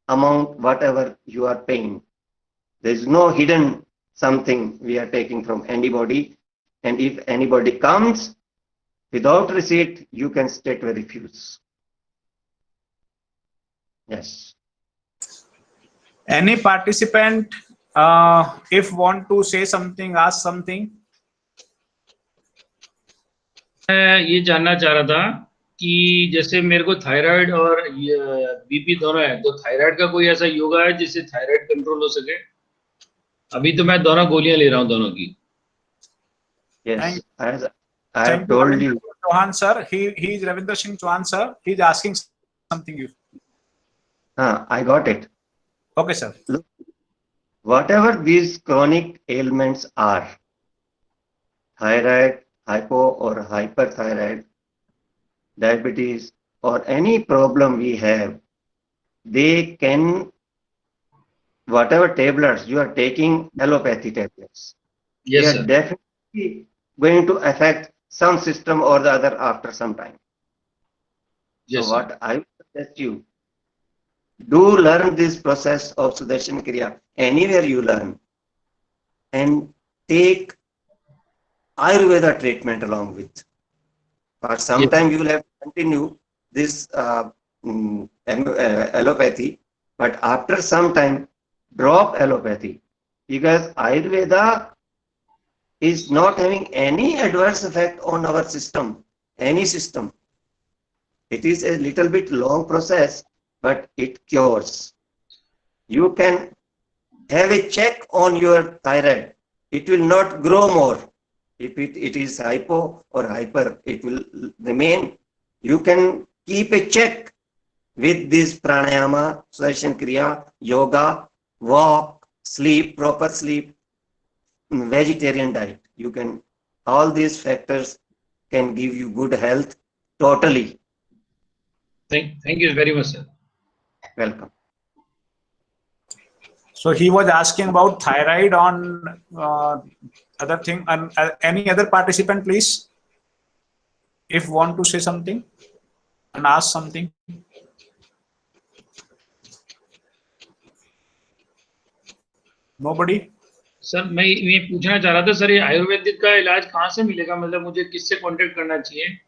amount, whatever you are paying. There is no hidden something we are taking from anybody. And if anybody comes without receipt, you can state to refuse. Yes. Any participant, if want to say something, ask something. मैं ये जानना चाह रहा था कि जैसे मेरे को थायराइड और बीपी दोनों है, तो थायराइड का कोई ऐसा योगा है जिससे थायराइड कंट्रोल हो सके? अभी तो मैं दोनों गोलियां ले रहा हूँ दोनों की. Yes, as I have told you. Chauhan sir, he is Ravindra Singh Chauhan sir. He is asking something. I got it. Okay, sir. Look, whatever these chronic ailments are, thyroid, hypo or hyperthyroid, diabetes, or any problem we have, they can, whatever tablets you are taking, allopathy tablets, Yes, they are sir. definitely going to affect some system or the other after some time. Yes, So what I would suggest you, do learn this process of Sudarshan Kriya anywhere you learn, and take Ayurveda treatment along with. For some time you will have to continue this allopathy, but after some time drop allopathy, because Ayurveda is not having any adverse effect on our system, any system. It is a little bit long process, but it cures. You can have a check on your thyroid. It will not grow more. If it is hypo or hyper, it will remain. You can keep a check with this pranayama, Sudarshan Kriya, yoga, walk, sleep, proper sleep, vegetarian diet. You can, all these factors can give you good health totally. Thank you very much, sir. Welcome. So he was asking about thyroid on other thing. And any other participant, please, if want to say something and ask something. Nobody? Sir मैं ये पूछना चाह रहा था sir, ये आयुर्वेदिक का इलाज कहाँ से मिलेगा? मतलब मुझे किससे कांटेक्ट करना चाहिए?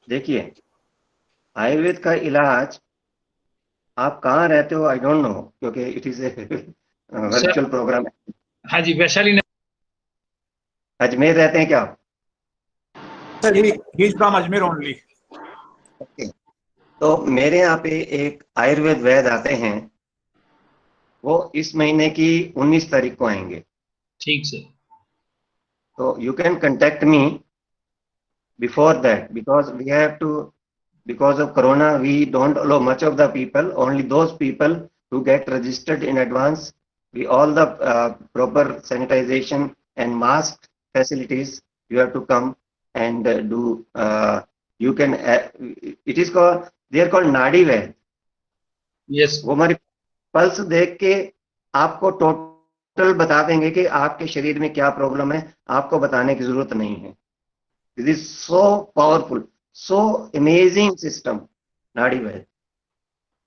देखिए, आयुर्वेद का इलाज आप कहाँ रहते हो आई डोंट नो, क्योंकि it is a virtual program. हाँ जी, वैशाली. अजमेर रहते हैं क्या? Sir, he is from Ajmer only. Okay. तो मेरे यहाँ पे एक आयुर्वेद वैद्य आते हैं, वो इस महीने की 19 तारीख को आएंगे. ठीक सर. तो you can contact me before that, because we have to, because of corona we don't allow much of the people, only those people who get registered in advance. We all the proper sanitization and mask facilities, you have to come and do. You can, it is called, they are called Nadi Vaid. Yes. वो हमारी pulse देख के आपको total बता देंगे कि आपके शरीर में क्या प्रॉब्लम है, आपको बताने की जरूरत नहीं है. It is so powerful, so amazing system, नाड़ी वैद्य.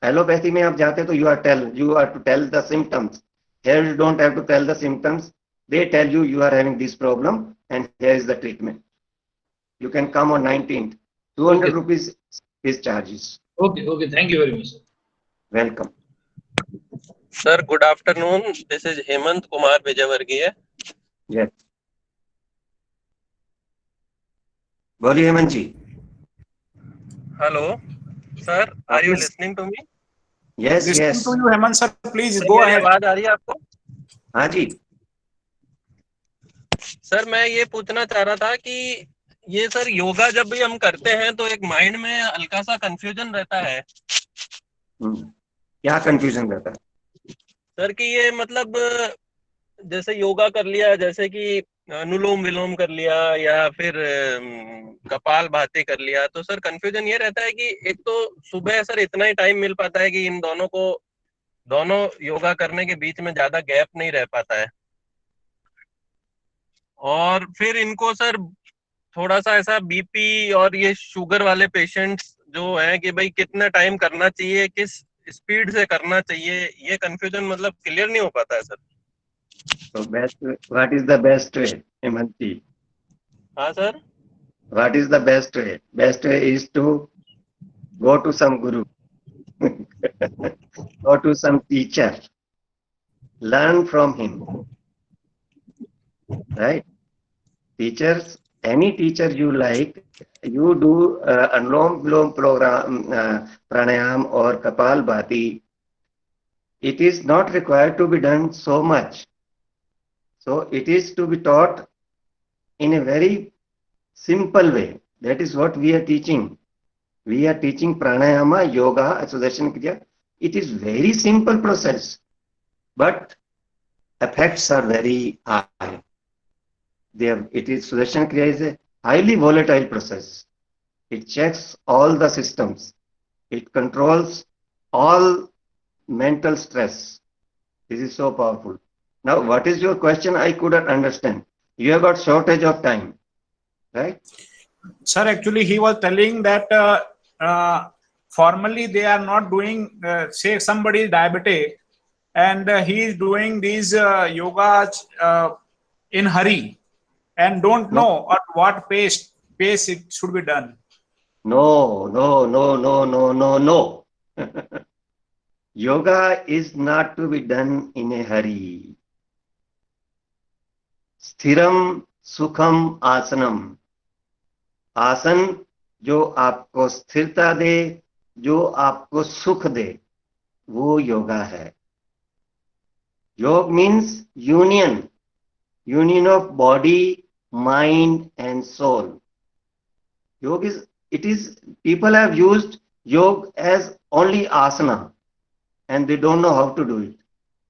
एलोपैथी में आप जाते तो you are to tell the symptoms, Here you don't have to tell the symptoms. They tell you you are having this problem and here is the treatment. You can come on 19th. 200 Okay. rupees is charges. Okay, okay. Thank you very much, sir. Welcome. Sir, good afternoon. This is Hemant Kumar Vijayavargiya. Yes. Boli Hemant ji. Hello. Sir, are you listening to me? Yes, Listen yes. to you, Hemant sir. Please Sir, go मेरी ahead. आवाज आ रही है आपको? हाँ जी. Sir, मैं ये पूछना चाह रहा था कि ये सर योगा जब भी हम करते हैं तो एक माइंड में हल्का सा कंफ्यूजन रहता है क्या कंफ्यूजन रहता है? सर कि ये मतलब जैसे योगा कर लिया, जैसे कि अनुलोम विलोम कर लिया या फिर कपाल भाती कर लिया, तो सर कंफ्यूजन ये रहता है कि एक तो सुबह सर इतना ही टाइम मिल पाता है कि इन दोनों योगा करने के बीच में ज्यादा गैप नहीं रह पाता है, और फिर इनको सर थोड़ा सा ऐसा बीपी और ये शुगर वाले पेशेंट्स जो हैं कि भाई कितना टाइम करना चाहिए, किस स्पीड से करना चाहिए, ये कंफ्यूजन मतलब क्लियर नहीं हो पाता है sir. So best, what is the best way, Hemanti? हाँ sir. What is the best way? Best way is to go to some guru, go to some teacher, learn from him, right? Teachers, any teacher you like, you do Anulom Vilom program, pranayam or Kapal Bhati. It is not required to be done so much. So it is to be taught in a very simple way. That is what we are teaching. We are teaching pranayama, yoga, Sudarshan Kriya. It is very simple process, but effects are very high. Sudarshan Kriya is a highly volatile process. It checks all the systems. It controls all mental stress. This is so powerful. Now, what is your question? I couldn't understand. You have got shortage of time, right? Sir, actually, he was telling that formally they are not doing, say somebody is diabetic and he is doing these yogas in hurry and don't know at what pace it should be done. No. Yoga is not to be done in a hurry. स्थिरम सुखम आसनम. आसन जो आपको स्थिरता दे, जो आपको सुख दे, वो योगा है. योग means union of body, mind and soul. Yoga people have used yoga as only asana and they don't know how to do it.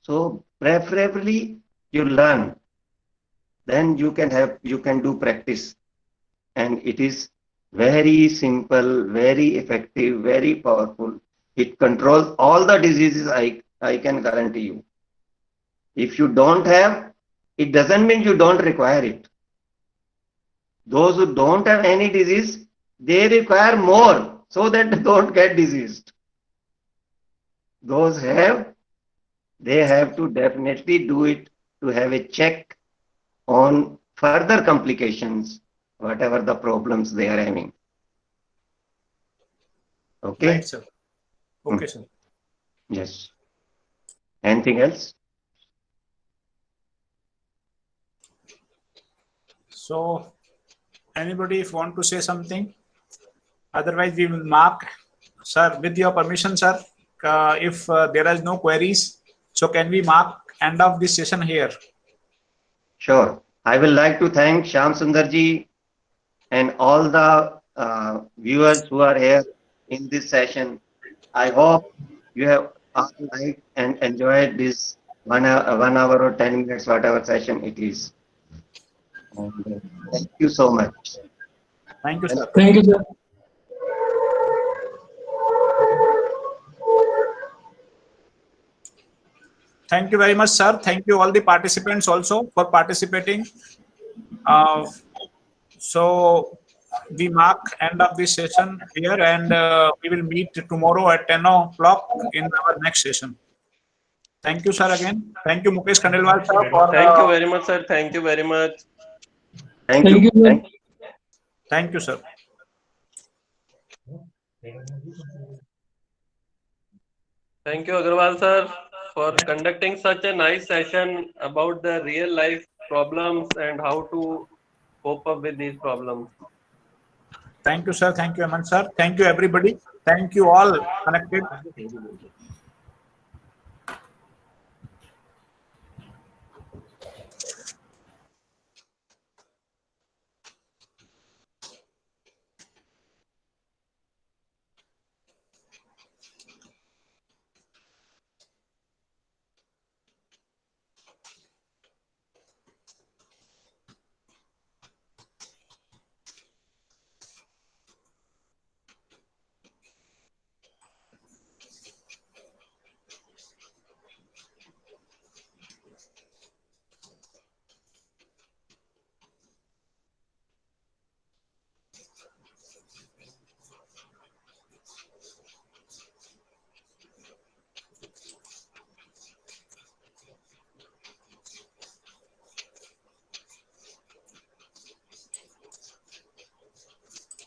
So preferably you learn. Then you can do practice, and it is very simple, very effective, very powerful. It controls all the diseases, I can guarantee you. If you don't have, it doesn't mean you don't require it. Those who don't have any disease, they require more so that they don't get diseased. Those they have to definitely do it to have a check on further complications, whatever the problems they are having. Okay? Right, sir. Okay, sir. Yes. Anything else? So, anybody if want to say something? Otherwise, we will mark. Sir, with your permission, sir, if there is no queries, so can we mark end of this session here? Sure. I will like to thank Shyam Sundarji and all the viewers who are here in this session. I hope you have all liked and enjoyed this 1 hour or 10 minutes, whatever session it is. And, thank you so much. Thank you, sir. Thank you, sir. Thank you very much, sir. Thank you all the participants also for participating. So we mark end of this session here, and we will meet tomorrow at 10 o'clock in our next session. Thank you, sir, again. Thank you, Mukesh Khandelwal, sir. Thank you very much, sir. Thank you very much. Thank Thank you. you, sir. Thank you, sir. Thank you, Agarwal sir, for conducting such a nice session about the real life problems and how to cope up with these problems. Thank you, sir. Thank you, Aman, sir. Thank you, everybody. Thank you all connected.